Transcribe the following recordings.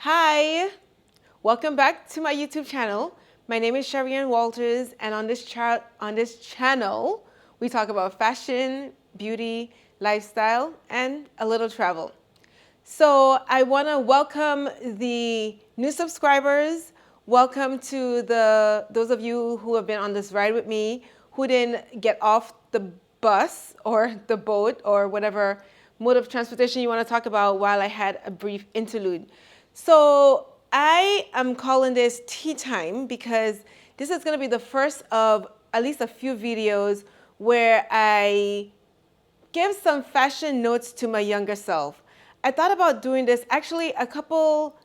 Hi, welcome back to my YouTube channel. My name is Cherrie-Ann Walters, and on this channel, we talk about fashion, beauty, lifestyle, and a little travel. So I want to welcome the new subscribers. Welcome to those of you who have been on this ride with me, who didn't get off the bus or the boat or whatever mode of transportation you want to talk about while I had a brief interlude. So I am calling this tea time because this is going to be the first of at least a few videos where I give some fashion notes to my younger self. I thought about doing this actually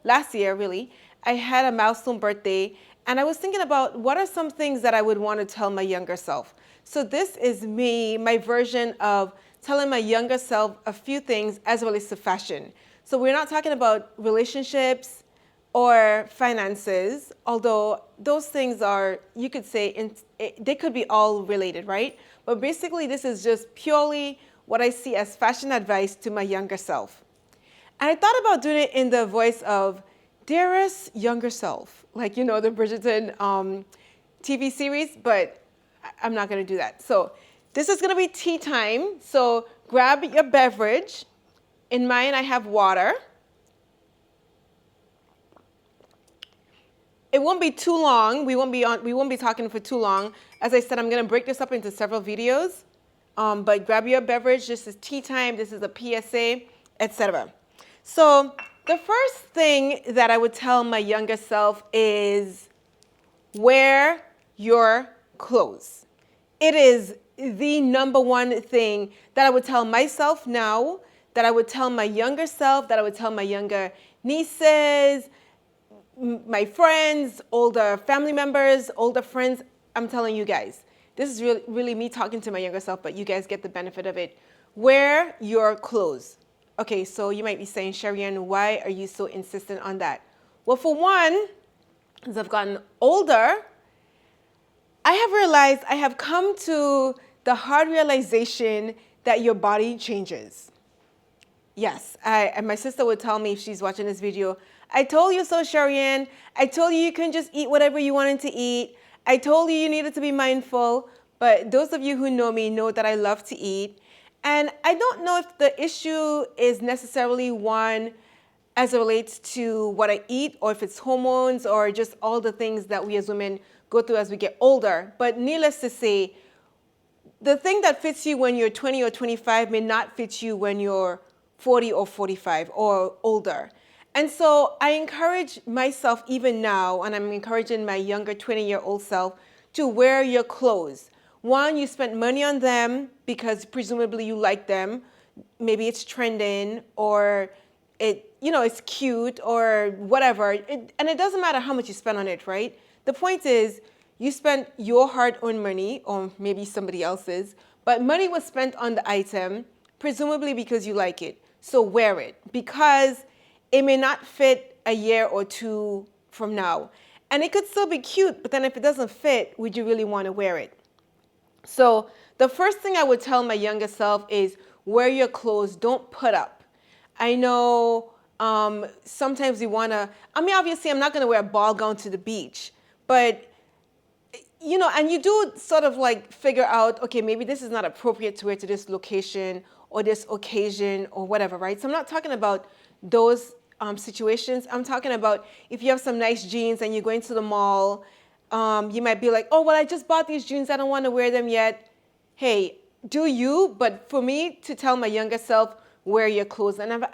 last year really. I had a milestone birthday and I was thinking about what are some things that I would want to tell my younger self. So this is me, my version of telling my younger self a few things as it relates to fashion. So we're not talking about relationships or finances, although those things are, you could say, they could be all related, right? But basically, this is just purely what I see as fashion advice to my younger self. And I thought about doing it in the voice of dearest younger self, like, you know, the Bridgerton TV series, but I'm not going to do that. So this is going to be tea time. So grab your beverage. In mine, I have water. It won't be too long. We won't be talking for too long. As I said, I'm going to break this up into several videos. But grab your beverage. This is tea time. This is a PSA, etc. So the first thing that I would tell my younger self is wear your clothes. It is the number one thing that I would tell myself now, that I would tell my younger self, that I would tell my younger nieces, my friends, older family members, older friends. I'm telling you guys, this is really me talking to my younger self, but you guys get the benefit of it. Wear your clothes. Okay, so you might be saying, Cherrie-Ann, why are you so insistent on that? Well, for one, as I've gotten older, I have realized, I have come to the hard realization that your body changes. Yes, and my sister would tell me if she's watching this video, I told you so, Cherrie-Ann. I told you you couldn't just eat whatever you wanted to eat. I told you you needed to be mindful. But those of you who know me know that I love to eat. And I don't know if the issue is necessarily one as it relates to what I eat, or if it's hormones, or just all the things that we as women go through as we get older. But needless to say, the thing that fits you when you're 20 or 25 may not fit you when you're 40 or 45 or older. And so I encourage myself even now, and I'm encouraging my younger 20-year-old self to wear your clothes. One, you spent money on them because presumably you like them. Maybe it's trending, or it's cute or whatever. And it doesn't matter how much you spend on it, right? The point is, you spent your hard-earned money, or maybe somebody else's, but money was spent on the item, presumably because you like it. So wear it, because it may not fit a year or two from now. And it could still be cute, but then if it doesn't fit, would you really want to wear it? So the first thing I would tell my younger self is wear your clothes, don't put up. I know sometimes you want to, obviously I'm not going to wear a ball gown to the beach, but and you do sort of like figure out, okay, maybe this is not appropriate to wear to this location or this occasion or whatever, right? So I'm not talking about those situations. I'm talking about if you have some nice jeans and you're going to the mall, you might be like, oh, well, I just bought these jeans. I don't want to wear them yet. Hey, do you? But for me to tell my younger self, wear your clothes. And I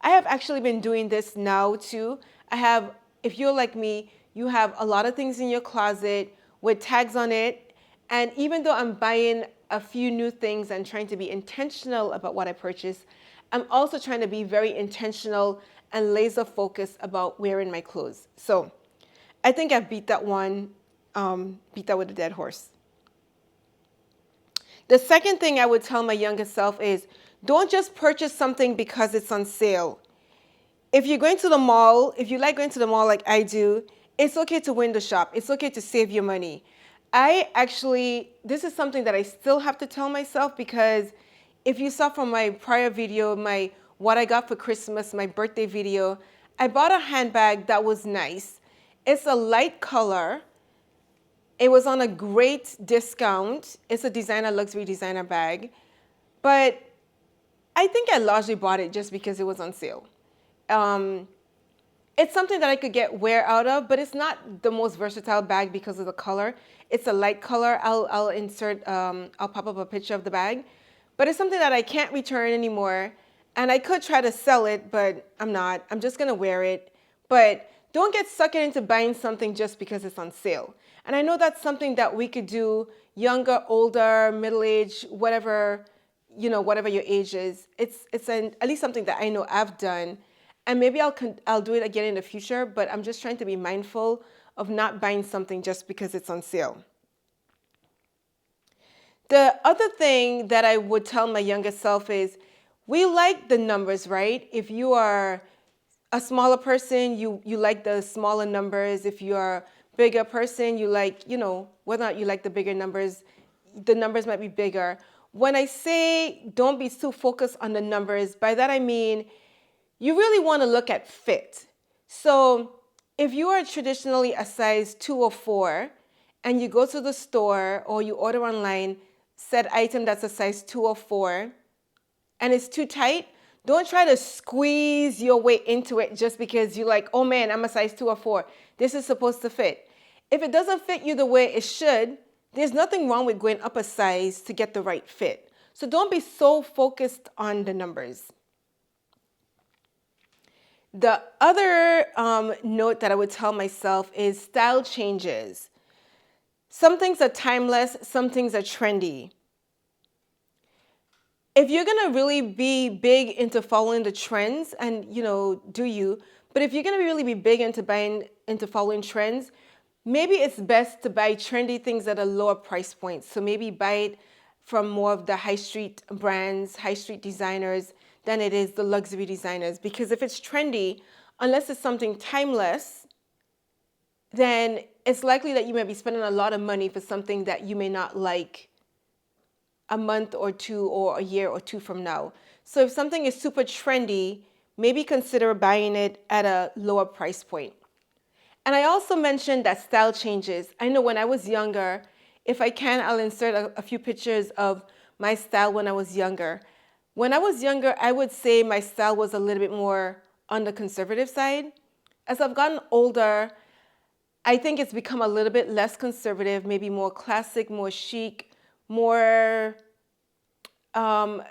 have actually been doing this now too. If you're like me, you have a lot of things in your closet with tags on it. And even though I'm buying a few new things and trying to be intentional about what I purchase, I'm also trying to be very intentional and laser focused about wearing my clothes. So I think I've beat that with a dead horse. The second thing I would tell my younger self is don't just purchase something because it's on sale. If you're going to the mall, if you like going to the mall like I do, it's okay to window shop. It's okay to save your money. This is something that I still have to tell myself, because if you saw from my prior video, my what I got for Christmas, my birthday video, I bought a handbag that was nice. It's a light color. It was on a great discount. It's a designer, luxury designer bag. But I think I largely bought it just because it was on sale. Um, it's something that I could get wear out of, but it's not the most versatile bag because of the color. It's a light color. I'll insert, I'll pop up a picture of the bag. But it's something that I can't return anymore. And I could try to sell it, but I'm not. I'm just going to wear it. But don't get sucked into buying something just because it's on sale. And I know that's something that we could do, younger, older, middle-aged, whatever, whatever your age is. It's at least something that I know I've done. And maybe I'll do it again in the future, but I'm just trying to be mindful of not buying something just because it's on sale. The other thing that I would tell my younger self is, we like the numbers, right? If you are a smaller person, you like the smaller numbers. If you are a bigger person, you like, whether or not you like the bigger numbers, the numbers might be bigger. When I say don't be too focused on the numbers, by that I mean you really want to look at fit. So if you are traditionally a size 2 or 4 and you go to the store or you order online said item that's a size 2 or 4 and it's too tight, don't try to squeeze your way into it just because you're like, oh man, I'm a size 2 or 4. This is supposed to fit. If it doesn't fit you the way it should, there's nothing wrong with going up a size to get the right fit. So don't be so focused on the numbers. The other note that I would tell myself is style changes. Some things are timeless, some things are trendy. If you're going to really be big into following the trends, and do you, but if you're going to really be big into following trends, maybe it's best to buy trendy things at a lower price point. So maybe buy it from more of the high street brands, high street designers, than it is the luxury designers. Because if it's trendy, unless it's something timeless, then it's likely that you may be spending a lot of money for something that you may not like a month or two or a year or two from now. So if something is super trendy, maybe consider buying it at a lower price point. And I also mentioned that style changes. I know when I was younger, if I can, I'll insert a few pictures of my style when I was younger. When I was younger, I would say my style was a little bit more on the conservative side. As I've gotten older, I think it's become a little bit less conservative, maybe more classic, more chic, more, and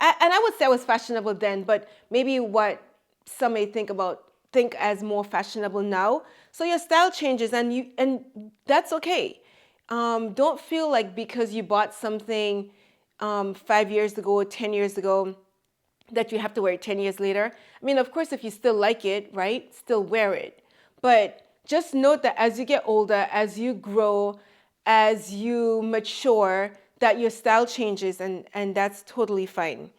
I would say I was fashionable then, but maybe what some may think as more fashionable now. So your style changes, and that's okay. Don't feel like because you bought something 5 years ago, 10 years ago, that you have to wear it 10 years later. I mean, of course, if you still like it, right, still wear it. But just note that as you get older, as you grow, as you mature, that your style changes, and that's totally fine.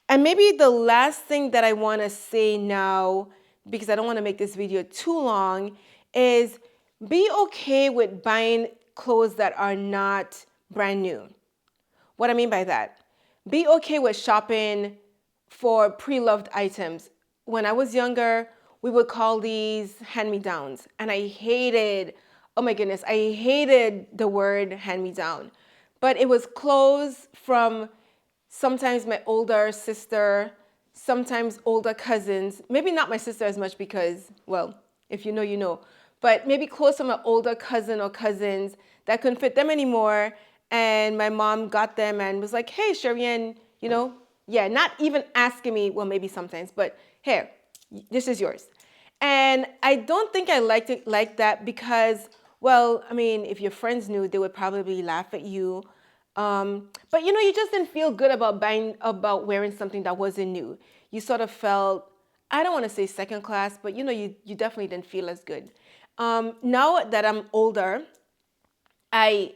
And maybe the last thing that I want to say now, because I don't want to make this video too long, is be okay with buying clothes that are not brand new. What I mean by that, be okay with shopping for pre-loved items. When I was younger, we would call these hand-me-downs, and I hated, oh my goodness, I hated the word hand-me-down. But it was clothes from sometimes my older sister, sometimes older cousins, maybe not my sister as much because, well, if you know, you know, but maybe clothes from an older cousin or cousins that couldn't fit them anymore. And my mom got them and was like, hey, Cherrie-Ann, not even asking me, well, maybe sometimes, but here, this is yours. And I don't think I liked it like that because, well, I mean, if your friends knew, they would probably laugh at you. But you just didn't feel good about wearing something that wasn't new. You sort of felt, I don't want to say second class, but you definitely didn't feel as good. Now that I'm older, I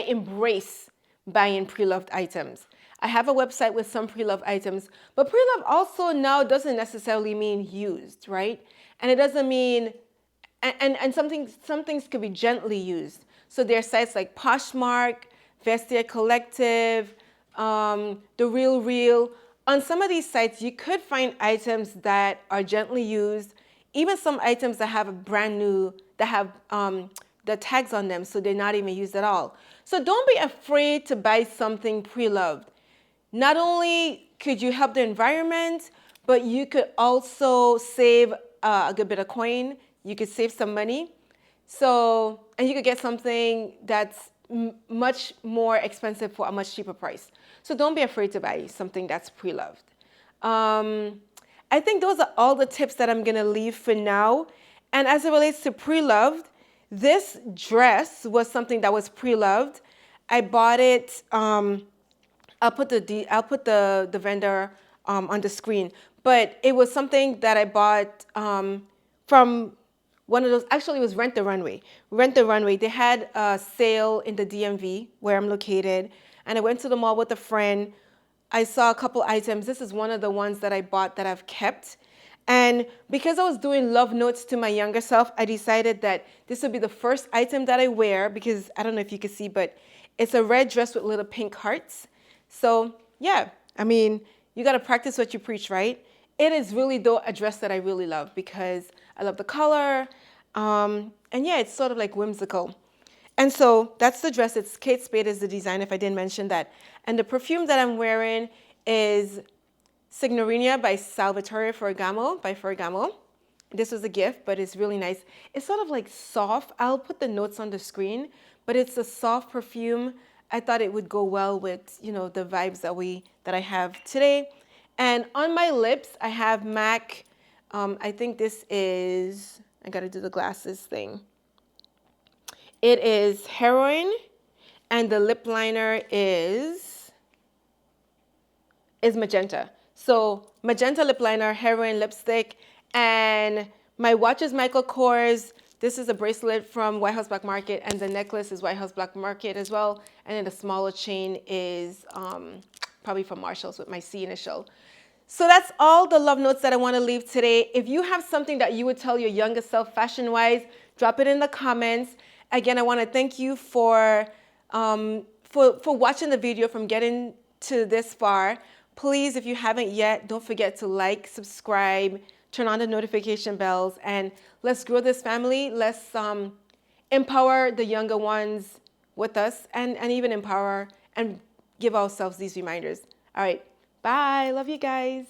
embrace buying pre-loved items. I have a website with some pre-loved items, but pre-loved also now doesn't necessarily mean used, right? And it doesn't mean, and some things could be gently used. So there are sites like Poshmark, Vestiaire Collective, The Real Real. on some of these sites, you could find items that are gently used, even some items that have a brand new, that have the tags on them, so they're not even used at all. So don't be afraid to buy something pre-loved. Not only could you help the environment, but you could also save a good bit of coin. You could save some money. So, and you could get something that's much more expensive for a much cheaper price. So don't be afraid to buy something that's pre-loved. I think those are all the tips that I'm gonna leave for now. And as it relates to pre-loved, this dress was something that was pre-loved. I bought it. I'll put the vendor on the screen, but it was something that I bought from one of those. Actually, it was Rent the Runway. Rent the Runway. They had a sale in the DMV where I'm located, and I went to the mall with a friend. I saw a couple items. This is one of the ones that I bought that I've kept. And because I was doing love notes to my younger self, I decided that this would be the first item that I wear, because I don't know if you can see, but it's a red dress with little pink hearts. So yeah, I mean, you got to practice what you preach, right? It is really, though, a dress that I really love because I love the color. And yeah, it's sort of like whimsical. And so that's the dress. It's Kate Spade is the designer, if I didn't mention that. And the perfume that I'm wearing is Signorina by Salvatore Ferragamo. This was a gift, but it's really nice. It's sort of like soft. I'll put the notes on the screen, but it's a soft perfume. I thought it would go well with, you know, the vibes that I have today. And on my lips, I have MAC. I think this is, I got to do the glasses thing. It is Heroin, and the lip liner is Magenta. So Magenta lip liner, Heroin lipstick, and my watch is Michael Kors. This is a bracelet from White House Black Market, and the necklace is White House Black Market as well. And then the smaller chain is probably from Marshall's with my C initial. So that's all the love notes that I want to leave today. If you have something that you would tell your younger self fashion-wise, drop it in the comments. Again, I want to thank you for watching the video, from getting to this far. Please, if you haven't yet, don't forget to like, subscribe, turn on the notification bells, and let's grow this family. Let's empower the younger ones with us, and even empower and give ourselves these reminders. All right, bye. Love you guys.